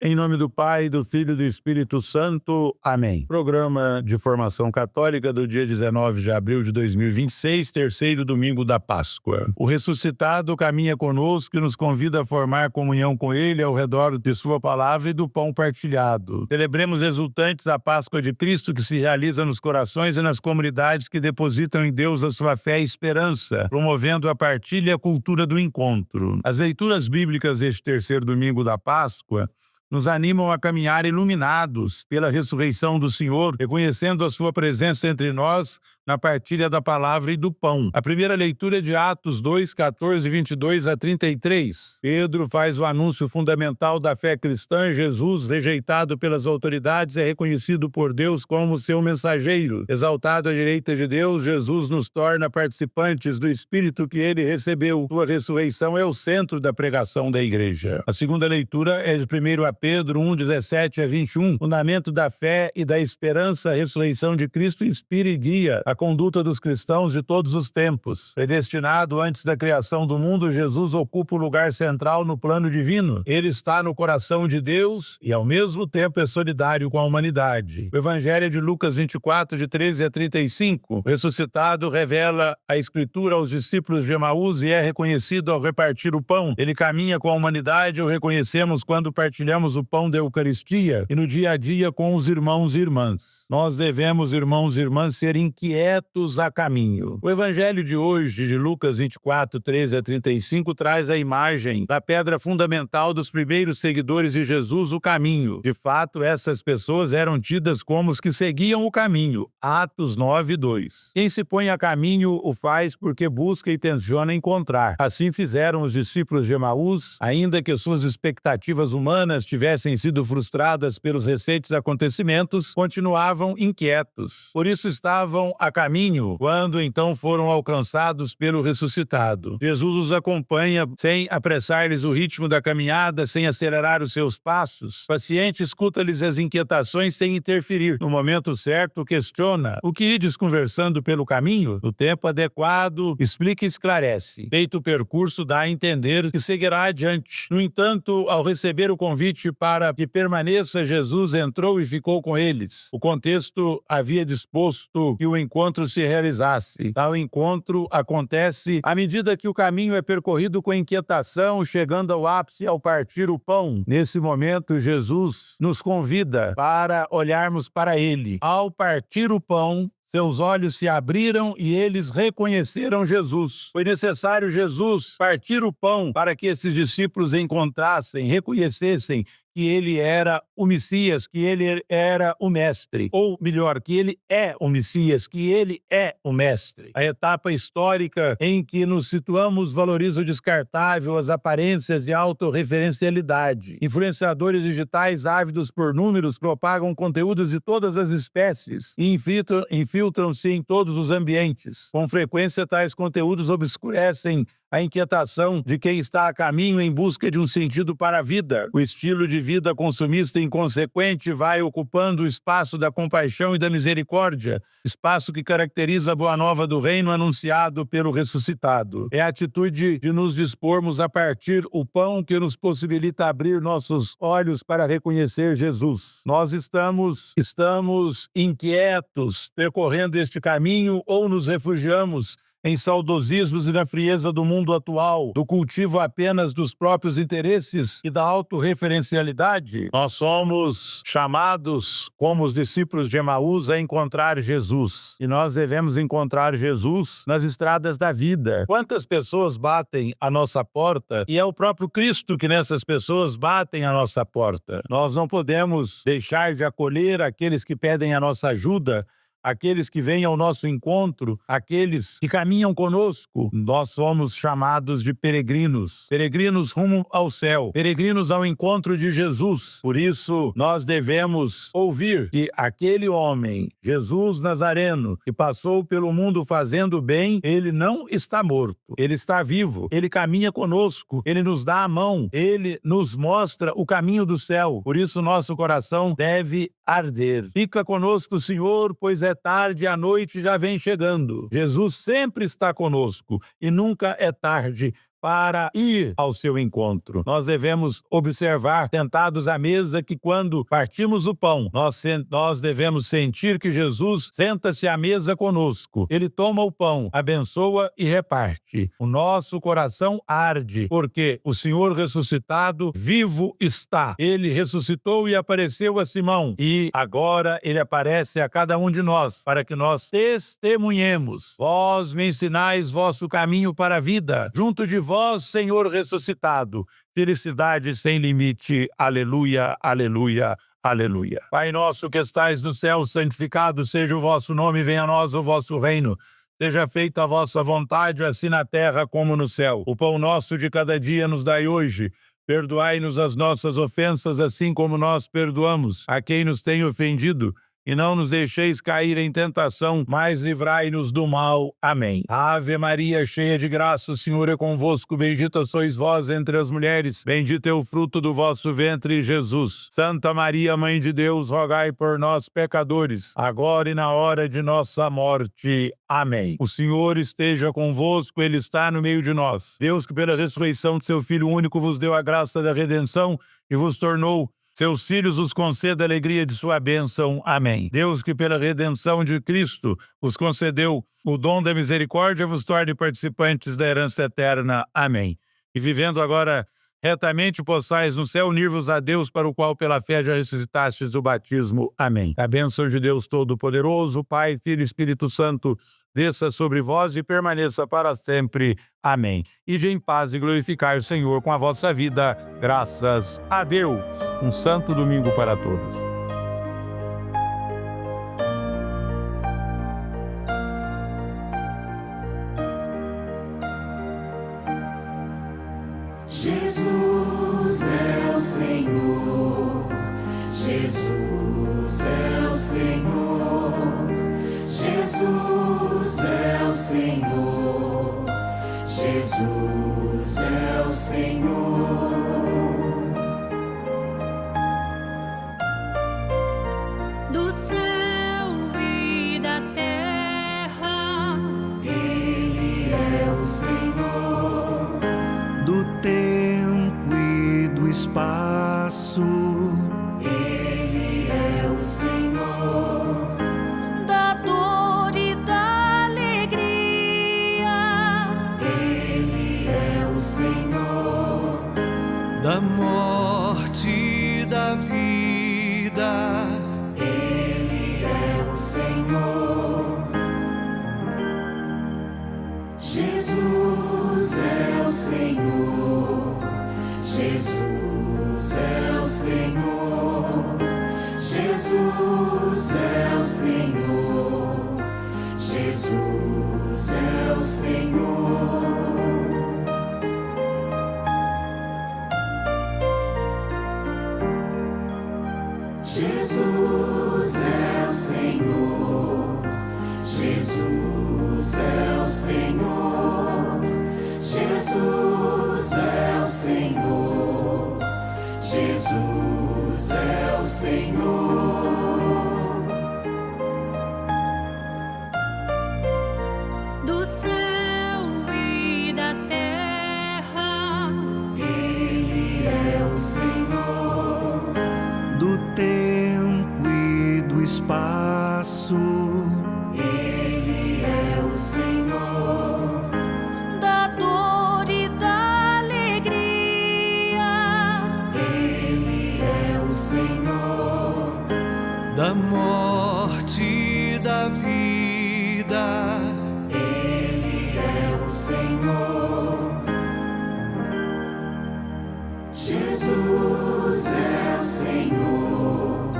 Em nome do Pai, do Filho e do Espírito Santo. Amém. Programa de Formação Católica do dia 19 de abril de 2026, terceiro domingo da Páscoa. O ressuscitado caminha conosco e nos convida a formar comunhão com Ele ao redor de Sua palavra e do pão partilhado. Celebremos exultantes a Páscoa de Cristo que se realiza nos corações e nas comunidades que depositam em Deus a sua fé e esperança, promovendo a partilha e a cultura do encontro. As leituras bíblicas deste terceiro domingo da Páscoa nos animam a caminhar iluminados pela ressurreição do Senhor, reconhecendo a sua presença entre nós na partilha da palavra e do pão. A primeira leitura é de Atos 2, 14, 22 a 33. Pedro faz o anúncio fundamental da fé cristã. Jesus, rejeitado pelas autoridades, é reconhecido por Deus como seu mensageiro. Exaltado à direita de Deus, Jesus nos torna participantes do Espírito que ele recebeu. Sua ressurreição é o centro da pregação da igreja. A segunda leitura é de 1 Pedro 1, 17 a 21. Fundamento da fé e da esperança, a ressurreição de Cristo inspira e guia a conduta dos cristãos de todos os tempos. Predestinado antes da criação do mundo, Jesus ocupa o lugar central no plano divino. Ele está no coração de Deus e, ao mesmo tempo, é solidário com a humanidade. O Evangelho de Lucas 24, de 13 a 35. O ressuscitado revela a Escritura aos discípulos de Emaús e é reconhecido ao repartir o pão. Ele caminha com a humanidade, o reconhecemos quando partilhamos o pão da Eucaristia e no dia a dia com os irmãos e irmãs. Nós devemos, irmãos e irmãs, ser inquietos a caminho. O Evangelho de hoje, de Lucas 24, 13 a 35, traz a imagem da pedra fundamental dos primeiros seguidores de Jesus, o caminho. De fato, essas pessoas eram tidas como os que seguiam o caminho. Atos 9, 2. Quem se põe a caminho o faz porque busca e tenciona encontrar. Assim fizeram os discípulos de Emaús, ainda que suas expectativas humanas tivessem sido frustradas pelos recentes acontecimentos, continuavam inquietos. Por isso estavam a caminho, quando então foram alcançados pelo ressuscitado. Jesus os acompanha sem apressar-lhes o ritmo da caminhada, sem acelerar os seus passos. Paciente, escuta-lhes as inquietações sem interferir. No momento certo, questiona: o que ides conversando pelo caminho? No tempo adequado, explica e esclarece. Feito o percurso, dá a entender que seguirá adiante. No entanto, ao receber o convite para que permaneça, Jesus entrou e ficou com eles. O contexto havia disposto que o encontro se realizasse. Tal encontro acontece à medida que o caminho é percorrido com inquietação, chegando ao ápice ao partir o pão. Nesse momento, Jesus nos convida para olharmos para ele. Ao partir o pão, seus olhos se abriram e eles reconheceram Jesus. Foi necessário Jesus partir o pão para que esses discípulos encontrassem, reconhecessem que ele era o Messias, que ele era o Mestre. Ou melhor, que ele é o Messias, que ele é o Mestre. A etapa histórica em que nos situamos valoriza o descartável, as aparências e a autorreferencialidade. Influenciadores digitais ávidos por números propagam conteúdos de todas as espécies e infiltram-se em todos os ambientes. Com frequência, tais conteúdos obscurecem a inquietação de quem está a caminho em busca de um sentido para a vida. O estilo de vida consumista inconsequente vai ocupando o espaço da compaixão e da misericórdia, espaço que caracteriza a boa nova do reino anunciado pelo ressuscitado. É a atitude de nos dispormos a partir o pão que nos possibilita abrir nossos olhos para reconhecer Jesus. Nós estamos inquietos percorrendo este caminho ou nos refugiamos em saudosismos e na frieza do mundo atual, do cultivo apenas dos próprios interesses e da autorreferencialidade? Nós somos chamados, como os discípulos de Emaús, a encontrar Jesus. E nós devemos encontrar Jesus nas estradas da vida. Quantas pessoas batem a nossa porta e é o próprio Cristo que nessas pessoas batem a nossa porta. Nós não podemos deixar de acolher aqueles que pedem a nossa ajuda, aqueles que vêm ao nosso encontro, aqueles que caminham conosco. Nós somos chamados de peregrinos, peregrinos rumo ao céu, peregrinos ao encontro de Jesus. Por isso, nós devemos ouvir que aquele homem, Jesus Nazareno, que passou pelo mundo fazendo bem, ele não está morto, ele está vivo, ele caminha conosco, ele nos dá a mão, ele nos mostra o caminho do céu. Por isso, nosso coração deve arder. Fica conosco, Senhor, pois é tarde e a noite já vem chegando. Jesus sempre está conosco e nunca é tarde para ir ao seu encontro. Nós devemos observar, sentados à mesa, que quando partimos o pão, nós devemos sentir que Jesus senta-se à mesa conosco. Ele toma o pão, abençoa e reparte. O nosso coração arde, porque o Senhor ressuscitado vivo está. Ele ressuscitou e apareceu a Simão, e agora ele aparece a cada um de nós, para que nós testemunhemos. Vós me ensinais vosso caminho para a vida. Junto de vós, Senhor ressuscitado, felicidade sem limite. Aleluia, aleluia, aleluia. Pai nosso que estais no céu, santificado seja o vosso nome, venha a nós o vosso reino. Seja feita a vossa vontade, assim na terra como no céu. O pão nosso de cada dia nos dai hoje. Perdoai-nos as nossas ofensas, assim como nós perdoamos a quem nos tem ofendido. E não nos deixeis cair em tentação, mas livrai-nos do mal. Amém. Ave Maria, cheia de graça, o Senhor é convosco. Bendita sois vós entre as mulheres. Bendito é o fruto do vosso ventre, Jesus. Santa Maria, Mãe de Deus, rogai por nós, pecadores, agora e na hora de nossa morte. Amém. O Senhor esteja convosco, Ele está no meio de nós. Deus, que pela ressurreição de seu Filho único vos deu a graça da redenção e vos tornou seus filhos, os conceda a alegria de sua bênção. Amém. Deus, que pela redenção de Cristo os concedeu o dom da misericórdia, vos torne participantes da herança eterna. Amém. E vivendo agora retamente, possais no céu unir-vos a Deus, para o qual pela fé já ressuscitastes do batismo. Amém. A bênção de Deus Todo-Poderoso, Pai, Filho e Espírito Santo, desça sobre vós e permaneça para sempre. Amém. Ide em paz e glorificar o Senhor com a vossa vida. Graças a Deus. Um santo domingo para todos. Jesus é o Senhor, Jesus é o Senhor, Jesus é o Senhor, Jesus é o Senhor. Do céu e da terra, Ele é o Senhor. Do tempo e do espaço, Ele é o Senhor. Da dor e da alegria, Ele é o Senhor. da morte e da vida, Ele é o Senhor. Jesus é o Senhor, Jesus é o Senhor, Jesus é o Senhor, Jesus é o Senhor. Jesus é o Senhor, Jesus é o Senhor, Jesus é o Senhor, Jesus é o Senhor. Do céu e da terra, Ele é o Senhor. do tempo e do espaço, Ele é o Senhor. Da dor e da alegria, Ele é o Senhor. da morte e da vida, Ele é o Senhor. Jesus é o Senhor,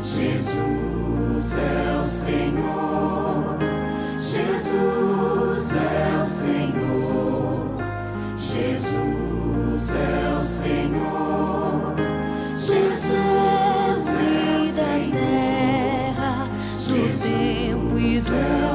Jesus é o Senhor, Jesus é o Senhor, Jesus é o Senhor. Do céu e da terra, do tempo e do